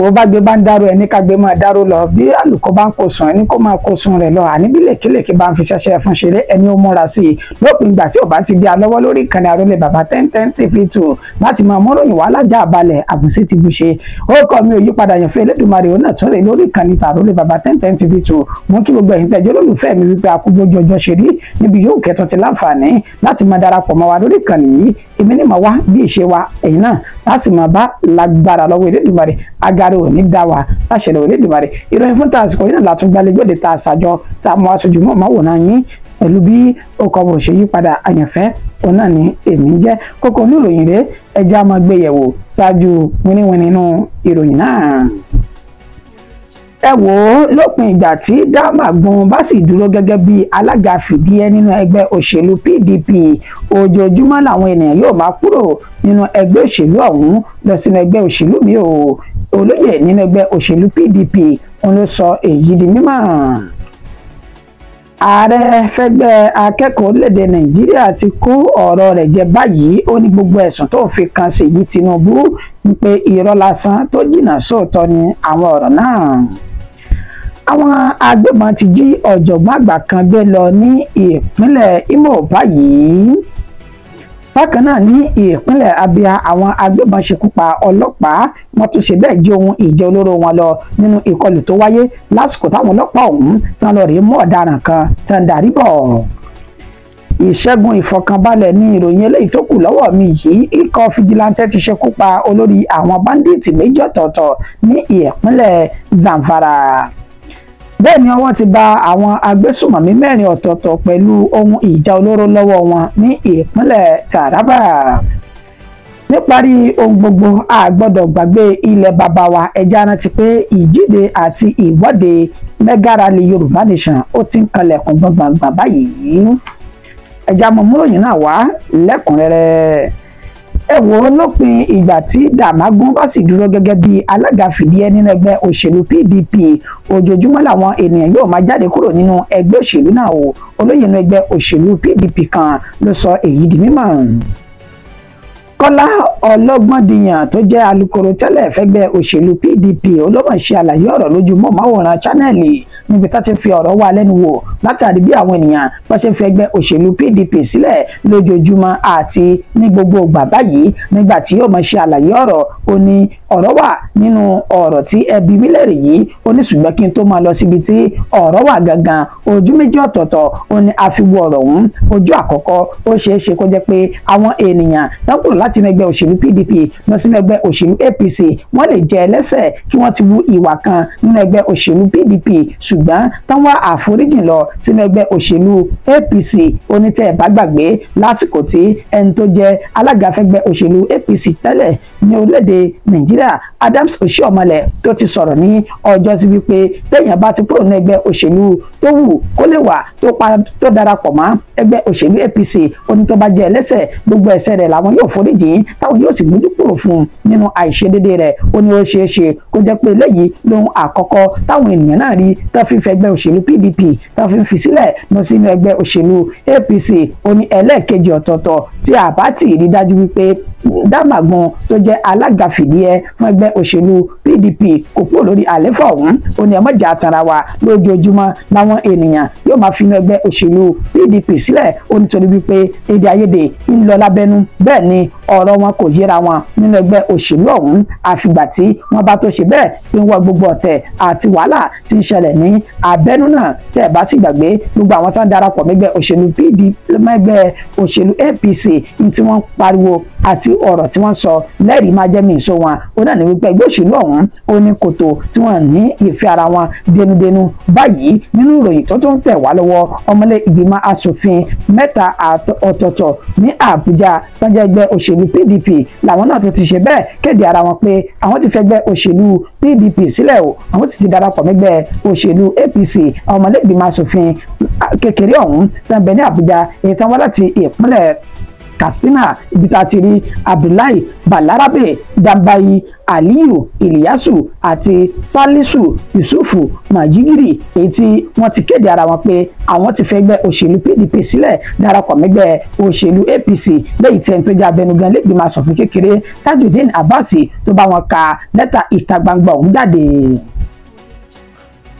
wo bá gbé bá ń dárò ẹni ká gbé máa dárò lọ bí àlùkò bá ń kó sùn ẹni kó máa kó sùn rẹ̀ lọ àní bí lèkèlèkè bá ń fi ṣẹṣẹ fún ṣeré ẹni ó múra sí i lópin ìgbà tí ò bá ti gbé a lọ́wọ́ lórí ìkànnì Àrólé bàbá 1010 TV2 láti máa mọ́ròyìn wá lájà balẹ̀ àbùsí ti bù ṣe ó kọ́ mi ò yípadà yàn fún Elédùmarè ó náà tún rè lórí ìkànnì Àrólé bàbá 1010 TV2 mú kí gbogbo ẹ̀yin tẹ́jọ́ lólùfẹ́ mi wípé akúgbójú ọjọ́ ṣe rí níbi yóò kẹtọ́ ti láǹfààní láti máa darapọ̀ mọ́ wa lórí ìkànnì yìí èmi ní mà wá bí ìṣe wa ẹ̀yin náà láti máa bá lágbára lọ́wọ́ Elédùmarè agaro ò ní dá wa láṣẹ lọ́wọ́ Elédùmarè ìròyìn fún tààsìkò yìí náà látúgbálẹ̀ gbòde tá a ṣàjọ tá a mọ aṣojú mọ́ máwòrán yín pẹ̀lú bí ọkọ̀ bò ṣe yípadà àyànfẹ́ òun náà ni èmi ń jẹ́ kókó oníròyìn rẹ̀ ẹja máa gbé yẹ̀wò ṣáájú wíníwíní nínú ìròyìn náà. Ẹ wò ó lópin ìgbà tí Damagun bá sì dúró gẹ́gẹ́ bí alága fìdíhẹ́ nínú ẹgbẹ́ òṣèlú PDP ojoojúmọ́ làwọn ènìyàn yóò máa kúrò nínú ẹgbẹ́ òṣèlú ọ̀hún lọ sínú ẹgbẹ́ òṣèlú mi ò olóyè nínú ẹgbẹ́ òṣèlú PDP òun ló sọ èyí di mímọ̀. Ààrẹ fẹ́gbẹ́ akẹ́kọ̀ọ́ orílẹ̀-èdè Nàìjíríà ti kó ọ̀rọ̀ rẹ̀ jẹ báyìí ó ní gbogbo ẹ̀sùn tó fi kan Ṣèyí Tinubu wípé irọ́ lásán tó jìnnà sóòótọ́ ni àwọn ọ̀rọ̀ náà. Àwọn agbébọn ti jí ọ̀jọ̀gbọ́n àgbà kan gbé lọ ní ìpínlẹ̀ Imo báyìí. Bákan náà ní ìpínlẹ̀ Abia àwọn agbébọn ṣekú pa ọlọ́pàá wọ́n tún ṣe bẹ́ẹ̀ jí ohun ìjà olóró wọn lọ nínú ìkọlù tó wáyé lásìkò táwọn ọlọ́pàá ọ̀hún tán lọ rèé mú ọ̀daràn kan tán darí bọ̀. Ìṣẹ́gun ìfọ̀kànbalẹ̀ ní ìròyìn eléyìí tó kù lọ́wọ́ mi yìí ikọ̀ fìjìláńtẹ́ ti ṣekú pa olórí àwọn báńdíìtì méjì ọ̀tọ̀ọ̀tọ̀ ní ìpínlẹ̀ Zamfara. Bẹ́ẹ̀ ni ọwọ́ ti bà àwọn agbésùmọ̀mí 4 ọ̀tọ̀ọ̀tọ̀ pẹ̀lú ohun ìjà olóró lọ́wọ́ wọn ní ìpínlẹ̀ Taraba. Níparí ohun gbogbo a gbọ́dọ̀ gbàgbé ilẹ̀ bàbá wa ẹja rántí pé ìjíde àti ìwọ́de mega rally Yorùbá Nation ó ti ń kanlẹ̀kùn gbọ̀ngbọ̀ngbọ̀n báyìí. Ẹja mọ̀ múròyìn náà wá lẹ́kùnrẹ́rẹ́. Ẹ wò ó lópin ìgbà tí Damagun bá sì dúró gẹ́gẹ́ bí alága fìdíhẹ́ nínú ẹgbẹ́ òṣèlú PDP ojoojúmọ́ làwọn ènìyàn yóò máa jáde kúrò nínú ẹgbẹ́ òṣèlú náà o olóyè nínú ẹgbẹ́ òṣèlú PDP kan ló sọ èyí di mímọ̀. Kọ́lá Ọlọ́gbọ́ndìyàn tó jẹ́ alukoro tẹ́lẹ̀ fẹ́gbẹ́ òṣèlú PDP olómọ̀ ṣe àlàyé ọ̀rọ̀ lójú móhùnmáwòrán Channel níbi tá ti fi ọ̀rọ̀ wá lẹ́nu wò látàrí bí àwọn ènìyàn bá ṣe fi ẹgbẹ́ òṣèlú PDP sílẹ̀ lójoojúmọ́ àti ní gbogbo ìgbà báyìí nígbà tí yóò máa ṣe àlàyé ọ̀rọ̀ ó ní ọ̀rọ̀ wà nínú ọ̀rọ̀ tí ẹbí mílẹ̀rì yìí ó ní ṣùgbọ́n kí n tó máa lọ síbi tí ọ̀rọ̀ wà gangan ojú méjì ọ̀tọ̀ọ̀tọ̀ ó ní àfiwọ́ ọ̀rọ̀ ọ̀hún ojú àkọ́kọ́ ó ṣeé ṣe kó jẹ́ pé àwọn ènìyàn tó kúrò láti inú ẹgbẹ́ òṣèlú PDP lọ sínú ẹgbẹ́ òṣèlú APC wọ́n lè jẹ́ ẹlẹ́ṣẹ̀ kí wọ́n ti wu ìwà kan nínú ẹgbẹ́ òṣèlú PDP ṣùgbọ́n tán wá àforíjì lọ sínú ẹgbẹ́ òṣèlú APC onítẹ̀ bá gbàgbé lásìkò tí ẹni tó jẹ́ alága fẹ́gbẹ́ òṣèlú APC tẹ́lẹ̀ ní orílẹ̀-èdè Nàìjíríà Adams Oshiomhole tó ti sọ̀rọ̀ ní ọjọ́ sí wípé téèyàn bá ti kúrò ní ẹgbẹ́ òṣèlú tó wù kó lè wà tó darapọ̀ mọ́ ẹgbẹ́ òṣèlú APC oní tó bá jẹ́ ẹlẹ́ṣẹ̀ gbogbo ẹ̀ṣẹ̀ rẹ̀ làwọn yóò foríjì táwọn yóò sì mójú kúrò fún un nínú àìṣedédé rẹ̀ ó ní ó ṣeé ṣe kó jẹ́ pé eléyìí lóhun àkọ́kọ́ táwọn ènìyàn náà rí tó fi fẹ́ ẹgbẹ́ òṣèlú PDP tó fi sílẹ̀ lọ sínú ẹgbẹ́ òṣèlú APC ó ní ẹlẹ́ẹ̀kejì ọ̀tọ̀ọ̀tọ̀ tí a bá tì rí dájú wípé Damagun tó jẹ́ alága fìdíhẹ́ fún ẹgbẹ́ òṣèlú PDP kò kúrò lórí àléfà ọ̀hún ó ní ẹmọ́jà àtàrà wa lójoojúmọ́ láwọn ènìyàn yóò máa fi inú ẹgbẹ́ òṣèlú PDP sílẹ̀ ó nítorí wípé èdè àìyedè ń lọ lábẹ́nú bẹ́ẹ̀ ni ọ̀rọ̀ wọn kò yéra wọn nínú ẹgbẹ́ òṣèlú ọ̀hún àfìgbà tí wọ́n bá tó ṣe bẹ́ẹ̀ pé wọ́n gbogbo ọ̀tẹ̀ àti wàhálà tí ń ṣẹlẹ̀ ní abẹ́nú náà tẹ́ ẹ̀ bá sì gbàgbé gbogbo àwọn tó ń darapọ̀ mẹ́gbẹ́ òṣèlú PDP mẹ́gbẹ́ òṣèlú APC ní tí wọ́n pariwo àti ọ̀rọ̀ tí wọ́n sọ lẹ́rìí máa jẹ́ mi ìṣó wọn ó dà ní wípé ẹgbẹ́ òṣèlú ọ̀hún ó ní kòtò tí wọ́n ní ìfẹ́ ara wọn denudenu báyìí nínú ìròyìn tó tún tẹ̀ wá lọ́wọ́ ọmọlé ìgbìmọ̀ asòfin 3 ọ̀tọ̀ọ̀tọ̀ ní Àbújá tó jẹ́ ẹgbẹ́ òṣèlú PDP làwọn náà tó ti ṣe bẹ́ẹ̀ kéde ara wọn pé àwọn ti fẹ́ ẹgbẹ́ òṣèlú PDP sílẹ̀ o àwọn ti darapọ̀ mẹ́gbẹ́ òṣèlú APC ọmọlé ìgbìmọ̀ asòfin kékeré ọ̀hún tó ń bẹ ní Àbújá èyí tán wá láti ìpínlẹ̀ Katsina ibi tá ti rí Abdullahi Balarabe Dambayi Aliyu Iliyasu àti Salisu Yusufu Majigiri èyí tí wọ́n ti kéde ara wọn pé àwọn ti fẹ́ gbé òṣèlú PDP sílẹ̀ darapọ̀ mẹ́gbẹ́ òṣèlú APC lẹ́yìn tí ẹni tó jẹ́ abẹnugan lẹ́gbẹ̀mọ aṣòfin kékeré Tajudeen Abbas tó bá wọn ka lẹ́tà ìta gbangba ọ̀hún jáde.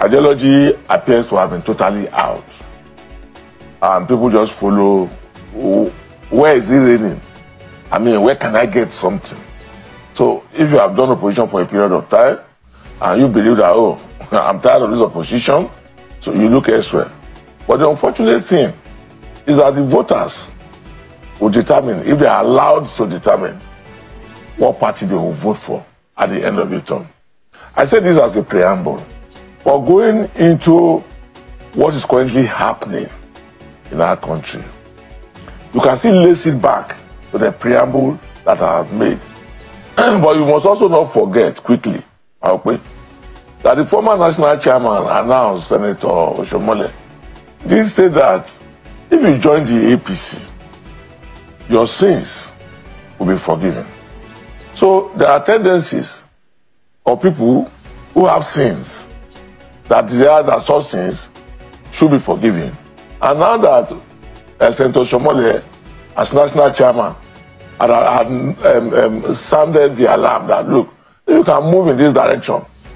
Ideology appears to have been totally out, and people just follow. Where is it raining? I mean, where can I get something? So if you have done opposition for a period of time and you believe that, oh, I'm tired of this opposition, so you look elsewhere. But the unfortunate thing is that the voters will determine, if they are allowed to determine, what party they will vote for at the end of the term. I say this as a preamble. But going into what is currently happening in our country, you can still lace it back to the preamble that I have made. But you must also not forget quickly, okay, that the former national chairman announced, Senator Oshomole, did say that if you join the APC, your sins will be forgiven. So there are tendencies of people who have sins that desire that such sins should be forgiven. And now that Senator Oshomole, as national chairman, had sounded the alarm that, look, you can move in this direction,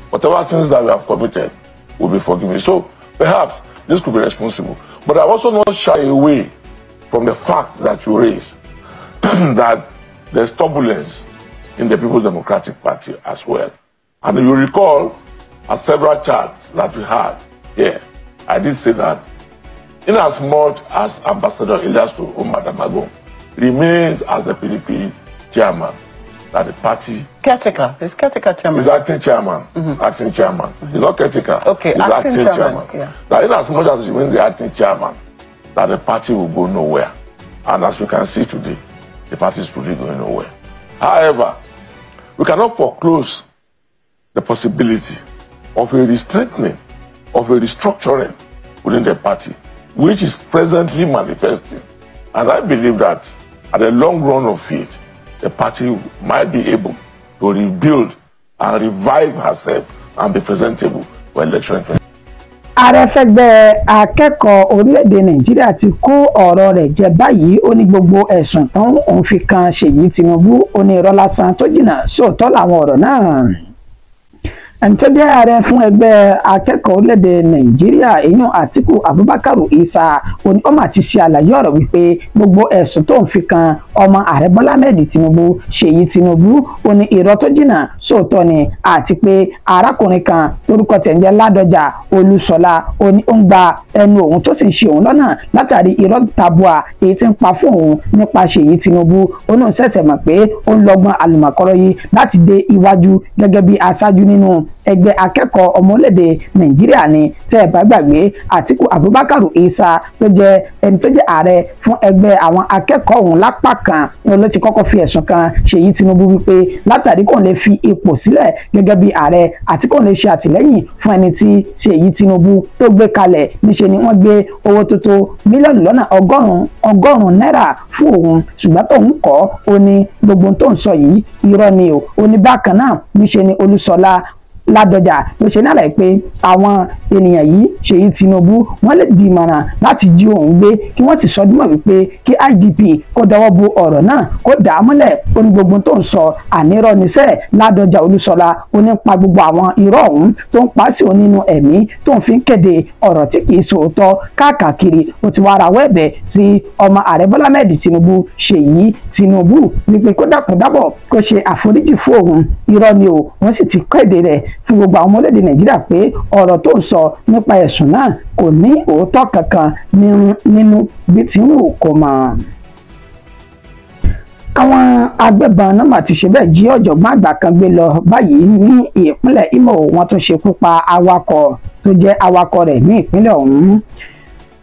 whatever sins that we have committed will be forgiven. So perhaps this could be responsible. But I also not shy away from the fact that you raise that there's turbulence in the People's Democratic Party as well. And you recall at several chats that we had here, I did say that in as much as Ambassador Ilyasu Umar Damagum remains as the PDP chairman, that the party... Caretaker. He's caretaker chairman. He's acting chairman. Acting chairman. He's not caretaker. Okay, he's acting chairman. Yeah. That in as much as he remains the acting chairman, that the party will go nowhere. And as we can see today, the party is really going nowhere. However, we cannot foreclose the possibility of a restrengthening, of a restructuring within the party, which is presently manifesting. And I believe that at the long run of it, the party might be able to rebuild and revive herself and be presentable for election. Ààrẹ fẹ́gbẹ́ akẹ́kọ̀ọ́ orílẹ̀-èdè Nàìjíríà ti kó ọ̀rọ̀ rẹ̀ jẹ báyìí. Ó ní gbogbo ẹ̀sùn tán òun fi kan Ṣèyí Tinubu, ó ní irọ́ lásán tó jìnnà sóòótọ́ làwọn ọ̀rọ̀ náà. Ẹni tó jẹ́ ààrẹ fún ẹgbẹ́ akẹ́kọ̀ọ́ orílẹ̀-èdè Nàìjíríà èèyàn Àtíkù Abubakar Isa ó mà ti ṣe àlàyé ọ̀rọ̀ wípé gbogbo ẹ̀sùn tó ń fi kan ọmọ ààrẹ Bọ́lá Ahmed Tinubu, Ṣèyí Tinubu, ó ní irọ́ tó jìnnà sóòótọ́ ni, àti pé arákùnrin kan torúkọ tẹ̀ ń jẹ́ Ládọjà Olúṣọlá ó ní ó ń gba ẹnu òun tó sì ń ṣe òun lọ́nà látàrí irọ́ tabua èyí tí ń pa fún òun nípa Ṣèyí Tinubu. Ó náà ṣẹ̀ṣẹ̀ mọ̀ pé ó ń lọ́gbọ́n àlùmọ̀kọ́rọ́ yìí láti dé iwájú gẹ́gẹ́ bí aṣáájú nínú ẹgbẹ́ akẹ́kọ̀ọ́ ọmọ orílẹ̀-èdè Nàìjíríà ni. Tẹ́ ẹ bá gbàgbé, Àtíkù Abubakar Isa tó jẹ́ ẹni tó jẹ́ ààrẹ fún ẹgbẹ́ àwọn akẹ́kọ̀ọ́ ọ̀hún lápá kan ló ti kọ́kọ́ fi ẹ̀sùn kan Ṣèyí Tinubu wípé látàrí kò lè fi ipò sílẹ̀ gẹ́gẹ́ bí ààrẹ àti kò lè ṣe àtìlẹ́yìn fún ẹni tí Ṣèyí Tinubu tó gbé kalẹ̀, níṣe ni wọ́n gbé owó tó tó mílíọ̀nù lọ́nà ọgọ́rùn-ún náírà fún òun, ṣùgbọ́n tóun kọ́ ó ní gbogbo tó ń sọ yìí irọ́ ni o. Ó ní bákan náà níṣe ni Olúṣọlá Ládọjà ló ṣe náà pé àwọn ènìyàn yìí Ṣèyí Tinubu wọ́n lè di ìmọ̀ràn láti jí òun gbé kí wọ́n sì sọdúnmọ̀ wípé kí IGP kó dọwọ́ bo ọ̀rọ̀ náà kó dà á mọ́lẹ̀. Ó ní gbogbo tó ń sọ ànírọ́ níṣẹ́. Ládọjà Olúṣọlá ó ní pa gbogbo àwọn irọ́ ọ̀hún tó ń pa sí òun nínú ẹ̀mí tó ń fi ń kéde ọ̀rọ̀ tí kìí sòótọ́ káàkiri. Ó ti wá rawọ́ ẹ̀bẹ̀ sí ọmọ ààrẹ Bọ́lá Ahmed Tinubu, Ṣèyí Tinubu, wípé kó dákúndábọ̀ kó ṣe àforíjì fún òun. Irọ́ ni o, wọ́n sì ti kéde rẹ̀ fún gbogbo àwọn ọmọlẹ́dẹ̀ Nàìjíríà pé ọ̀rọ̀ tó ń sọ nípa ẹ̀sùn náà kò ní òótọ́ kankan nínú bí tí ń wù kó mọ̀. Àwọn agbébọn náà ti ṣe bẹ́ẹ̀ jí ọ̀jọ̀gbọ́n àgbà kan gbé lọ báyìí ní ìpínlẹ̀ Imo. Wọ́n tún ṣekú pa awakọ̀ tó jẹ́ awakọ̀ rẹ̀ ní ìpínlẹ̀ ọ̀hún.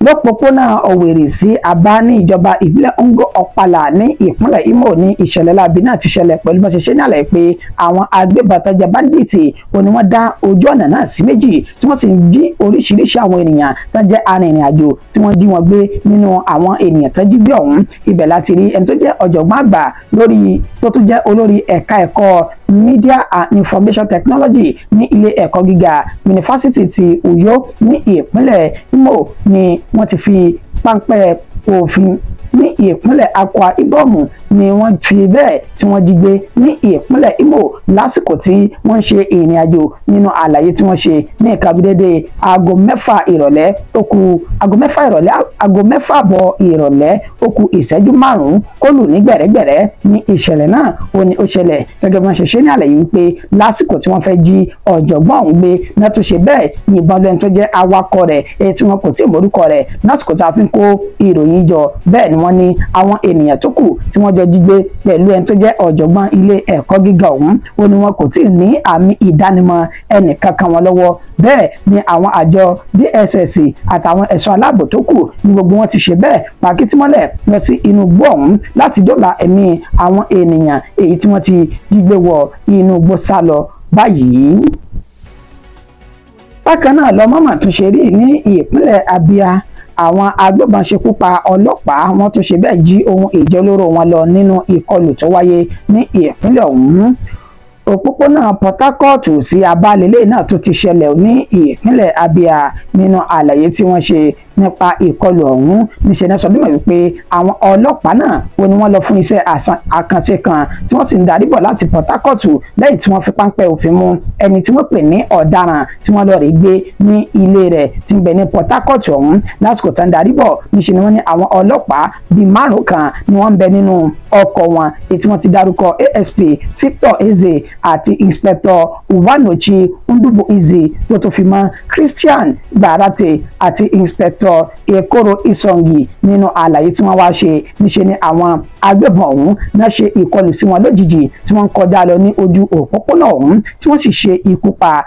lọ́pọ̀pọ̀nà Òwèrì sí Aba ní ìjọba ìbílẹ̀ Ngo Ọ̀pàlà ní ìpínlẹ̀ Imo ní ìṣẹ̀lẹ̀ láabi náà ti ṣẹlẹ̀ pẹ̀lú bó ṣe ṣe ní àlàyé pé àwọn agbébọn tó jẹ́ báńdíìtì òní wọ́n dá ojú ọ̀nà náà sí méjì tí wọ́n sì ń jí oríṣiríṣi àwọn ènìyàn tó jẹ́ arìnrìn-àjò tí wọ́n jí wọn gbé nínú àwọn ènìyàn tó jí gbé ọ̀hún. Ibẹ̀ láti rí ẹni tó jẹ́ ọ̀jọ̀gbọ́n àgbà lórí tó tún jẹ́ olórí ẹ̀ka ẹ̀kọ́ Media and Information Technology ní ilé ẹ̀kọ́ gíga yunifásitì ti Uyo ní ìpínlẹ̀ Imo ni wọ́n ti fi páńpẹ́ òfin ní ìpínlẹ̀ Akwa Ibom ni wọ́n fi bẹ́ẹ̀ tí wọ́n jí gbé ní ìpínlẹ̀ Imo lásìkò tí wọ́n ń ṣe ìrìn àjò nínú àlàyé tí wọ́n ṣe ní ìkàbí dédé aago 6 ìrọ̀lẹ́ ó kù aago 6 ìrọ̀lẹ́ aago 6 àbọ̀ ìrọ̀lẹ́ ó kù ìṣẹ́jú 5 kó lù ní gbẹ̀rẹ́gbẹ̀rẹ́ ní ìṣẹ̀lẹ̀ náà ó ní ó ṣẹlẹ̀ gẹ́gẹ́ bí wọ́n ṣe ṣe ní àlàyé wípé lásìkò tí wọ́n fẹ́ jí ọ̀jọ̀gbọ́n ọ̀hún gbé náà tó ṣe bẹ́ẹ̀ yìnbọn lẹ́nu tó jẹ́ awakọ̀ rẹ̀ èyí tí wọn kò tí ì mórúkọ rẹ̀ lásìkò tí a fi ń kó ìròyìn jọ bẹ́ẹ̀ ni wọ́n ní àwọn ènìyàn tó kù tí wọ́n jọ jí gbé pẹ̀lú ẹni tó jẹ́ ọ̀jọ̀gbọ́n ilé ẹ̀kọ́ gíga ọ̀hún ó ní wọn kò tí ì ní àmì ìdánimọ̀ ẹnìkankan wọn lọ́wọ́ bẹ́ẹ̀ ni àwọn àjọ DSS àtàwọn ẹ̀ṣọ́ aláàbò tó kù ní gbogbo wọn ti ṣe bẹ́ẹ̀ pàkítímọ́lẹ̀ lọ sí inú igbó ọ̀hún láti dóòlà ẹ̀mí àwọn ènìyàn èyí tí wọ́n ti jí gbé wọ inú igbó sá lọ báyìí. Bákan náà lọ́mọ́mọ́ tún ṣe rí ní ìpínlẹ̀ Abia àwọn agbébọn ṣekú pa ọlọ́pàá wọn tún ṣe bẹ́ẹ̀ jí ohun ìjà olóró wọn lọ nínú ìkọlù tó wáyé ní ìpínlẹ̀ ọ̀hún. Òpópónà Port Harcourt sí Aba lélẹ́yìí náà tó ti ṣẹlẹ̀ ní ìpínlẹ̀ Abia nínú àlàyé tí wọ́n ṣe nípa ìkọlù ọ̀hún níṣẹ́ náà sọ bí mọ̀ wípé àwọn ọlọ́pàá náà wọ́n ní wọ́n lọ fún iṣẹ́ àkànṣe kan tí wọ́n sì ń darí bọ̀ láti Port Harcourt lẹ́yìn tí wọ́n fi páńpẹ́ òfin mú ẹni tí wọ́n pè ní ọ̀daràn tí wọ́n lọ rí gbé ní ilé rẹ̀ tí ń bẹ ní Port Harcourt ọ̀hún lásìkò tó ń darí bọ̀ níṣẹ́ ni wọ́n ní àwọn ọlọ́pàá bíi 5 kan ni wọ́n ń bẹ nínú ọkọ̀ wọn èyí tí wọ́n ti dárúkọ ASP Victor Eze àti Inspector Uwanochi Ndubu Eze tó fi mọ́ Christian Gbarate àti Inspector Ekoro Isongi nínú àlàyé tí wọ́n wá ṣe níṣe ni àwọn agbébọn ọ̀hún náà ṣe ìkọlù sí wọn lójijì tí wọ́n ń kọjá lọ ní ojú òpópónà ọ̀hún tí wọ́n sì ṣe ikú pa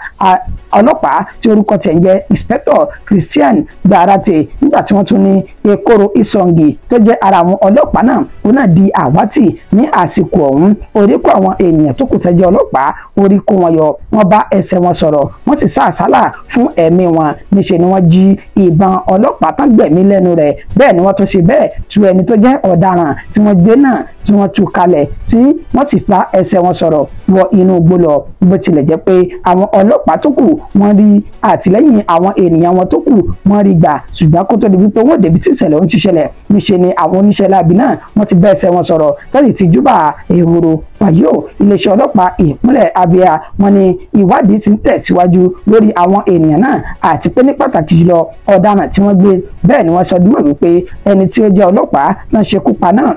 ọlọ́pàá tí orúkọ tẹ̀ ń jẹ́ Inspector Christian Gbarate nígbà tí wọ́n tún ní Ekoro Isongi tó jẹ́ ara àwọn ọlọ́pàá náà ó náà di àwátì ní àsìkò ọ̀hún orí kó àwọn èèyàn tó kù tẹ́ jẹ́ ọlọ́pàá orí kó wọn yọ wọ́n bá ẹsẹ̀ wọn sọ̀rọ̀ wọ́n sì sá àsálà fún ẹ̀mí wọn níṣe ni wọ́n jí ìbọn ọlọ́pàá tán gbẹ̀mí lẹ́nu rẹ̀ bẹ́ẹ̀ ni wọ́n tún ṣe bẹ́ẹ̀ tú ẹni tó jẹ́ ọ̀daràn tí wọ́n gbé náà tí wọ́n tú kalẹ̀ tí wọ́n sì fa ẹsẹ̀ wọn sọ̀rọ̀ wọ inú igbó lọ bó tilẹ̀ jẹ́ pé àwọn ọlọ́pàá tó kù wọ́n rí àtìlẹ́yìn àwọn ènìyàn wọn tó kù wọ́n rí gbà ṣùgbọ́n kó tó di wípé wọ́n débi tí ìṣẹ̀lẹ̀ ohun ti ṣẹlẹ̀ níṣe ni àwọn oníṣẹ́ láabi náà wọ́n ti bá ẹsẹ̀ wọn sọ̀rọ̀ tẹ́lẹ̀ ti júbà ehoro wàyó iléeṣẹ́ ọlọ́pàá ìpínlẹ̀ Abia wọ́n ní ìwádìí ti ń tẹ̀síwájú lórí àwọn ènìyàn náà àti pé ní pàtàkì jùlọ ọ̀daràn tí wọ́n gbé bẹ́ẹ̀ ni wọ́n sọ dúró wípé ẹni tí ó jẹ́ ọlọ́pàá náà ṣekú pa náà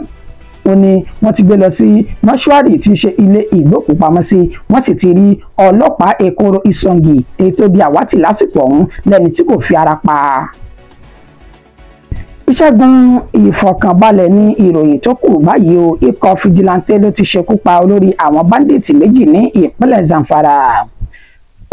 ó ní wọ́n ti gbé lọ sí mọ́ṣúárì tí í ṣe ilé ìgbókùpamọ́sí wọ́n sì ti rí ọlọ́pàá Ekoro Isongi èyí tó di àwátì lásìkò ọ̀hún lẹ́ni tí kò fi ara pa. Ìṣẹ́gun ìfọ̀kànbalẹ̀ ní ìròyìn tó kù báyìí o ikọ̀ fìjìláńtẹ́ ló ti ṣekú pa olórí àwọn báńdíìtì méjì ní ìpínlẹ̀ Zamfara.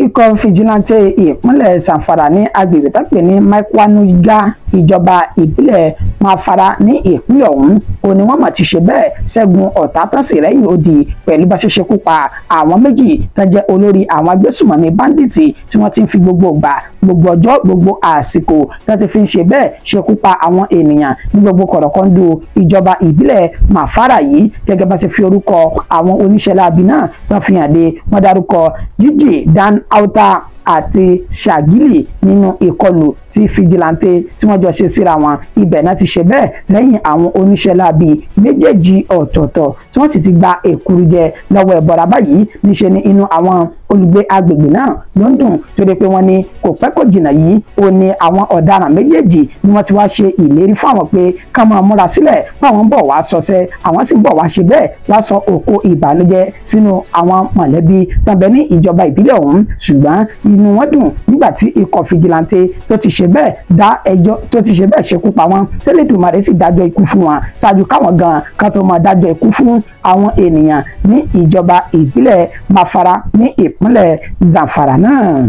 Ikọ̀ fìjìláńtẹ́ ìpínlẹ̀ Zamfara ní agbègbè tó pè ní Maikwanuga ìjọba ìbílẹ̀ Mafara ní ìpínlẹ̀ ọ̀hún ó ní wọ́n mà ti ṣe bẹ́ẹ̀ ṣẹ́gun ọ̀tá tán sì rẹ́yìn odi pẹ̀lú bá ṣe ṣekú pa àwọn méjì tó jẹ́ olórí àwọn agbésùmọ̀mí báńdíìtì tí wọ́n ti ń fi gbogbo ìgbà gbogbo ọjọ́ gbogbo àsìkò tó ti fi ń ṣe bẹ́ẹ̀ ṣekú pa àwọn ènìyàn ní gbogbo kọ̀rọ̀kọ́ndù ìjọba ìbílẹ̀ Mafara yìí gẹ́gẹ́ bá ṣe fi orúkọ àwọn oníṣẹ́ láabi náà tó fi hàn dé wọ́n dárúkọ Jíjì Dan Auta àti Ṣàgìlì nínú ìkọlù tí fìjìláńtẹ́ tí wọ́n jọ ṣe síra wọn ibẹ̀ náà ti ṣe bẹ́ẹ̀ lẹ́yìn àwọn oníṣẹ́ láabi méjèèjì ọ̀tọ̀ọ̀tọ̀ tí wọ́n sì ti gba èkuru jẹ lọ́wọ́ ẹ̀bọ̀ra báyìí níṣe ni inú àwọn olùgbé agbègbè náà ló ń dùn tó dé pé wọ́n ní kò pẹ́ kò jìnnà yìí ó ní àwọn ọ̀daràn méjèèjì ni wọ́n ti wá ṣe ìlérí fún àwọn pé ká máa múra sílẹ̀ báwọn bọ̀ wá sọsẹ́ àwọn sì bọ̀ wá ṣe bẹ́ẹ̀ wá sọ òkò ìbànújẹ́ sínú àwọn mọ̀lẹ́bí tàbí ní ìjọba ìbílẹ̀ ọ̀hún ṣùgbọ́n inú wọn dùn nígbà tí ikọ̀ fìjìláńtẹ́ tó ti ṣe bẹ́ẹ̀ dá ẹjọ́ tó ti ṣe bẹ́ẹ̀ ṣekú pa wọ́n tẹ́lẹ̀dùmarè sì dájọ́ ikú fún wọn ṣáájú káwọn gan kan tó máa dájọ́ ikú fún àwọn ènìyàn ní ìjọba ìbílẹ̀ Mafara ní ìpínlẹ̀ Zamfara náà.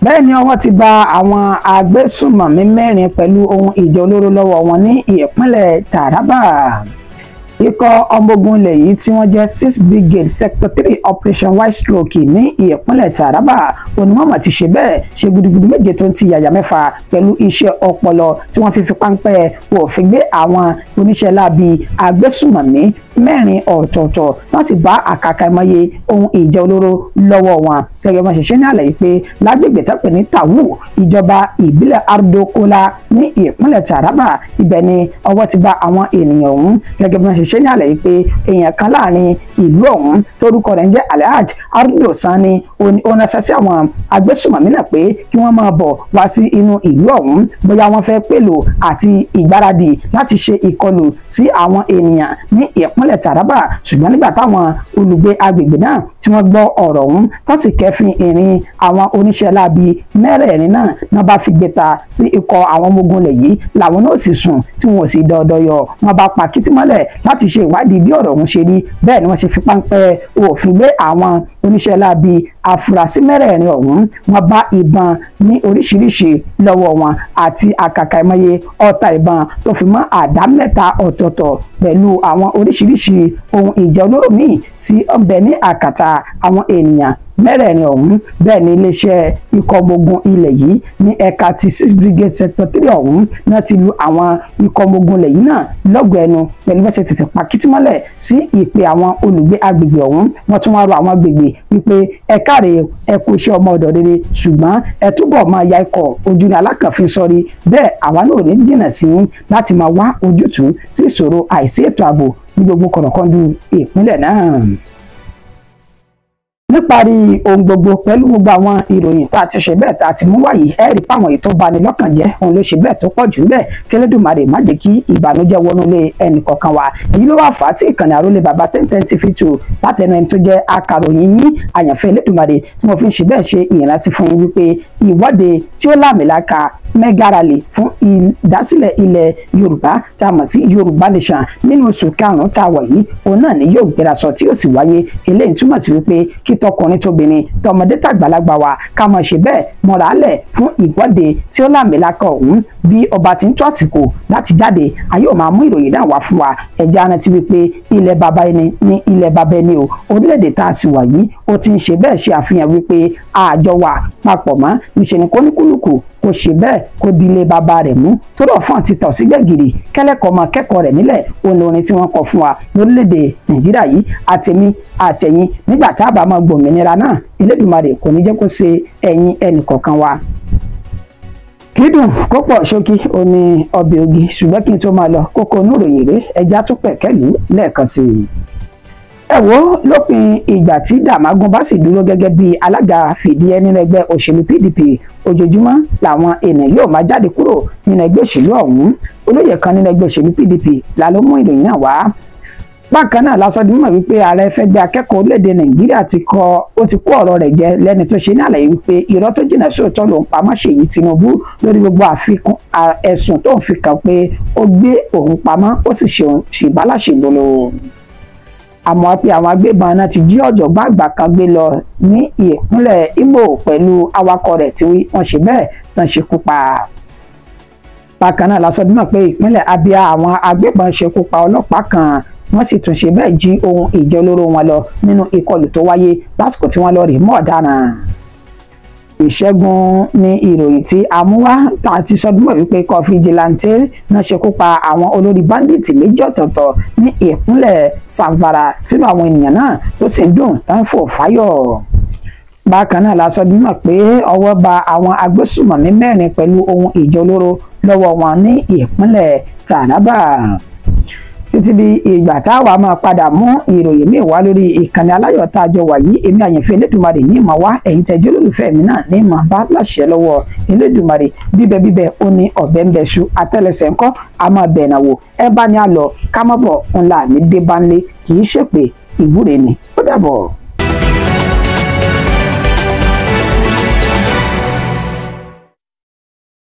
bẹ́ẹ̀ ni ọwọ́ ti bà àwọn agbésùnmọ̀mí 4 pẹ̀lú ohun ìjà olóró lọ́wọ́ wọn ní ìpínlẹ̀ Taraba. Ikọ̀ ọmọ ogun ilẹ̀ yìí tí wọ́n jẹ́ 6 Brigade Sector 3 Operation White Stroke ní ìpínlẹ̀ Taraba onímọ̀mọ̀ ti ṣe bẹ́ẹ̀ ṣe gudugudu méje tó ń ti yàyà mẹ́fà pẹ̀lú iṣẹ́ ọpọlọ tí wọ́n fi páńpẹ́ òfin gbé àwọn oníṣẹ́ láabi agbésùnmọ̀mí 4 ọ̀tọ̀ọ̀tọ̀ wọ́n sì bá àkàkà ìmọye ohun ìjà olóró lọ́wọ́ wọn gẹ́gẹ́ bá ṣe ṣe ní àlàyé pé lágbègbè tẹ́pẹ̀ ní Tawu ìjọba ìbílẹ̀ Ardokola ní ìpínlẹ̀ Taraba ibẹ̀ ni ọwọ́ ti bá àwọn ènìyàn ọ̀hún gẹ́gẹ́ bá ṣe ṣe ní àlàyé pé èèyàn kan láàrin ìlú ọ̀hún torúkọ rẹ̀ ń jẹ́ Alhaji Ardo Sani ó ránṣẹ́ sí àwọn agbésùnmọ̀mí náà pé kí wọ́n máa bọ̀ wá sí inú ìlú ọ̀hún bóyá wọ́n fẹ́ pèlò àti ìgbáradì láti ṣe ìkọlù sí àwọn ènìyàn ní ìpínlẹ̀ Taraba ṣùgbọ́n nígbà táwọn olùgbé agbègbè náà tí wọ́n gbọ́ ọ̀rọ̀ ọ̀hún tó sì kẹ́fìn ìrìn àwọn oníṣẹ́ láabi 4 náà bá fi gbéta sí ikọ̀ àwọn ọmọ ogun ilẹ̀ yìí làwọn náà sì sùn tí wọn ò sì dọ̀dọ̀yọ̀ wọn bá pa kìtì mọ́lẹ̀ láti ṣe ìwádìí bí ọ̀rọ̀ ọ̀hún ṣe rí bẹ́ẹ̀ ni wọ́n ṣe fi páńpẹ́ òfin gbé àwọn oníṣẹ́ láabi afurasí 4 ọ̀hún wọ́n bá ìbọn ní oríṣiríṣi lọ́wọ́ wọn àti àkàkà ìmọye ọta ìbọn tó fi mọ́ àdá 3 ọ̀tọ̀ọ̀tọ̀ pẹ̀lú àwọn oríṣiríṣi ohun ìjà olóró míì tí ó ń bẹ ní àkàtà àwọn ènìyàn 4 ọ̀hún bẹ́ẹ̀ ni iléeṣẹ́ ikọ̀ ọmọ ogun ilẹ̀ yìí ní ẹ̀ka ti 6 Brigade Sector 3 ọ̀hún náà ti lu àwọn ikọ̀ ọmọ ogun ilẹ̀ yìí náà lọ́gọ̀ọ́ ẹnu pẹ̀lú bẹ́sẹ̀ tètè pa kìtìmọ́lẹ̀ sí ìpè àwọn olùgbé agbègbè ọ̀hún wọ́n tún wá rọ àwọn agbègbè wípé ẹ káre ẹ kú iṣẹ́ ọmọ ọ̀dọ̀ rere ṣùgbọ́n ẹ túbọ̀ máa ya ikọ̀ ojú ní alákànfin sọ́rí bẹ́ẹ̀ àwa náà ò ní jìnnà sí yín láti máa wá ojútùú sí ìṣòro àìsí ètò ààbò ní gbogbo kọ̀rọ̀kọ́ndù ìpínlẹ̀ náà. Níparí ohun gbogbo pẹ̀lú gbogbo àwọn ìròyìn tá a ti ṣe bẹ́ẹ̀ tá a ti mú wáyé ẹ rí páwọn èyí tó bani lọ́kàn jẹ́ òun ló ṣe bẹ́ẹ̀ tó pọ̀ jù bẹ́ẹ̀ k'Ẹlẹ́dùmarè má jẹ́ kí ìbànújẹ́ wọnú lé ẹnì kọ̀ọ̀kan wa èyí ló wà fà á tí ìkànnì Àrólé Bàbá 1010 TV2 látẹnu ẹni tó jẹ́ akàròyìn yín àyànfẹ́ Ẹlẹ́dùmarè tí mo fi ń ṣe bẹ́ẹ̀ ṣe ìrántí fún yín wípé ìwọ́de tí ó láàmìlaka mega rally fún ìdásílẹ̀ ilẹ̀ Yorùbá tá a mọ̀ sí Yorùbá Nation nínú oṣù karùn-ún tá a wà yìí òun náà ni yóò gbérasọ tí yóò sì wáyé eléyìí túmọ̀ sí wípé kí tọkùnrin tóbìnrin tọmọdé tàgbàlagbà wa ká máa ṣe bẹ́ẹ̀ mọ̀rálẹ̀ fún ìwọ́de tí ó láàmìlaka ọ̀hún bí ọba ti ń tó àsìkò láti jáde a yóò máa mú ìròyìn náà wá fún wa ẹja rántí wípé ilẹ̀ baba ẹni ní ilẹ̀ baba ẹni o orílẹ̀-èdè tá a sì wà yìí ó ti ń ṣe bẹ́ẹ̀ ṣe àfihàn wípé àjọ wà papọ̀ mọ́ níṣẹ́ ni kóníkúlùkù kò ṣe bẹ́ẹ̀ kó dilé bàbá rẹ̀ mú tó rọ̀ fún àti tọ̀ sí gbẹ̀gìrì kẹ́lẹ́kọ̀ọ́ máa kẹ́kọ̀ọ́ rẹ̀ nílẹ̀ olórin tí wọ́n kọ fún wa lórílẹ̀‐èdè Nàìjíríà yìí àtẹ̀mí àtẹ̀yìn nígbà tá a bá máa gbòmìnira náà Elédùmarè kò ní jẹ́ kó ṣe ẹ̀yìn ẹnì kọ̀ọ̀kan wa. kídùn kó pọ̀ ṣókí ó ní ọbẹ̀ ogi ṣùgbọ́n kí n tó máa lọ kókó oníròyìn rẹ̀ ẹja tó pẹ̀kẹ́lú lẹ́ẹ̀kan sí i. ẹ wo lópin ìgbà tí Dàmágún bá sì dúró gẹ́gẹ́ bí alága fìdíhẹ nínú ẹgbẹ́ òṣèlú PDP ojoojúmọ́ làwọn èèyàn yóò máa jáde kúrò nínú ẹgbẹ́ òṣèlú ọ̀hún olóyè kan nínú ẹgbẹ́ òṣèlú PDP la ló mú ìròyìn náà wá. bákan náà lásán di mímọ̀ wípé ààrẹ fẹ́gbẹ́ akẹ́kọ̀ọ́ orílẹ̀-èdè Nàìjíríà ti kó ọ̀rọ̀ rẹ̀ jẹ lẹ́ni tó ṣe ní àlàyé wípé irọ́ tó jìnnà sóòótọ́ ló ń pamọ́ Ṣèyí Tinubu lórí gbogbo àfikún ẹ̀sùn tó ń fi kàn pé ó gbé òun pamọ́ ó sì ṣèbálàṣègbolo àmọ́ pé àwọn agbébọn náà ti jí ọ̀jọ̀gbọ́n àgbà kan gbé lọ ní ìpínlẹ̀ Imo pẹ̀lú awakọ̀ rẹ̀ tí wọ́n ṣe bẹ́ẹ̀ tán ṣekú pa. bákan náà la sọ dímọ̀ pé ìpínlẹ̀ Abia àwọn agbébọn ṣekú pa ọlọ́pàá kan wọ́n sì tún ṣe bẹ́ẹ̀ jí ohun ìjà olóró wọn lọ nínú ìkọlù tó wáyé lásìkò tí wọ́n lọ rí mọ́ ọ̀daràn. Ìṣẹ́gun ní ìròyìn tí a mú wá tá a ti sọdúnmọ̀ wípé ikọ̀ fìjìláńtẹ́ náà ṣekú pa àwọn olórí báńdíìtì méjì ọ̀tọ̀ọ̀tọ̀ ní ìpínlẹ̀ Zamfara tínú àwọn ènìyàn náà tó sì ń dùn tán fò fáyọ̀. bákan náà la sọdúnmọ̀ pé ọwọ́ bà àwọn agbésùmọ̀mí 4 pẹ̀lú ohun ìjà olóró lọ́wọ́ wọn ní ìpínlẹ̀ Taraba. títí di ìgbà táwa máa padà mú ìròyìn míì wá lórí ìkànnì aláyọ̀ tá a jọ wà yìí èmi àyànfẹ́ Elédùmarè ní ìmọ̀ wá ẹ̀yin tẹ́jú olólùfẹ́ mi náà ní ìmọ̀ bá láṣẹ lọ́wọ́ Elédùmarè bíbẹ̀ ó ní ọ̀bẹ ń bẹ̀ṣu àtẹ́lẹsẹ̀ ńkọ́ a máa bẹ̀ẹ̀nà wò ẹ bá ní a lọ ká má bọ̀ ńlá ní débánlé kì í ṣèpè ìwúre ni ó dàbọ̀.